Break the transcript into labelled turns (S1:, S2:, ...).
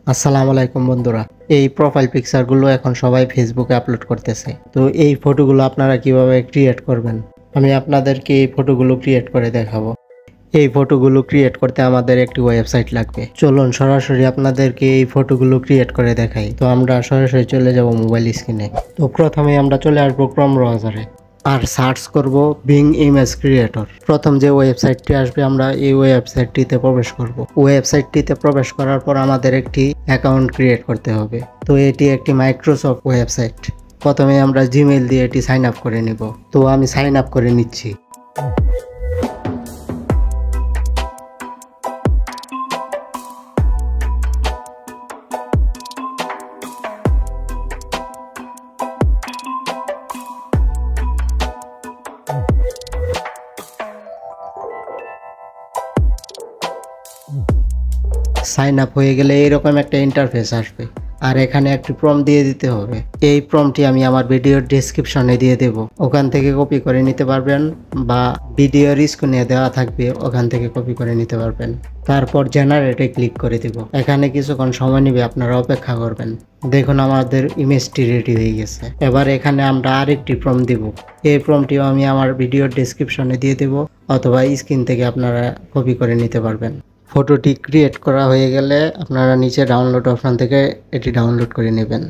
S1: আসসালামু আলাইকুম বন্ধুরা। এই প্রোফাইল পিকচারগুলো এখন সবাই ফেসবুকে আপলোড করতেছে। তো এই ফটোগুলো আপনারা কিভাবে ক্রিয়েট করবেন আমি আপনাদেরকে এই ফটোগুলো ক্রিয়েট করে দেখাবো। এই ফটোগুলো ক্রিয়েট করতে আমাদের একটি ওয়েবসাইট লাগবে। চলুন সরাসরি আপনাদেরকে এই ফটোগুলো ক্রিয়েট করে দেখাই। তো আমরা সরাসরি চলে যাব মোবাইল স্ক্রিনে। তো প্রথমে আমরা চলে আসবো ক্রোম ব্রাউজারে আর সার্চ করব বিং ইমেজ ক্রিয়েটর। প্রথম যে ওয়েবসাইটটি আসবে আমরা এই ওয়েবসাইটটিতে প্রবেশ করব। ওয়েবসাইটটিতে প্রবেশ করার পর আমাদের একটি অ্যাকাউন্ট ক্রিয়েট করতে হবে। তো এটি একটি মাইক্রোসফট ওয়েবসাইট। প্রথমে আমরা জিমেইল দিয়ে এটি সাইন আপ করে নিব। তো আমি সাইন আপ করে নিচ্ছি। সাইন আপ হয়ে গেলে এরকম একটা ইন্টারফেস আসবে আর এখানে একটি প্রম্পট দিয়ে দিতে হবে। এই প্রম্পটটি আমি আমার ভিডিওর ডেসক্রিপশনে দিয়ে দেব, ওখান থেকে কপি করে নিতে পারবেন বা ভিডিওর স্ক্রিনে দেওয়া থাকবে ওখান থেকে কপি করে নিতে পারবেন। তারপর জেনারেটে ক্লিক করে দেব। এখানে কিছুক্ষণ সময় নেবে, আপনারা অপেক্ষা করবেন। দেখুন আমাদের ইমেজটি রেডি হয়ে গেছে। এবার এখানে আমরা আরেকটি প্রম্পট দেব। এই প্রম্পটটিও আমি আমার ভিডিওর ডেসক্রিপশনে দিয়ে দেব অথবা স্ক্রিন থেকে আপনারা কপি করে নিতে পারবেন। ফটোটি ক্রিয়েট করা হয়ে গেলে আপনারা নিচে ডাউনলোড অপশন থেকে এটি ডাউনলোড করে নেবেন।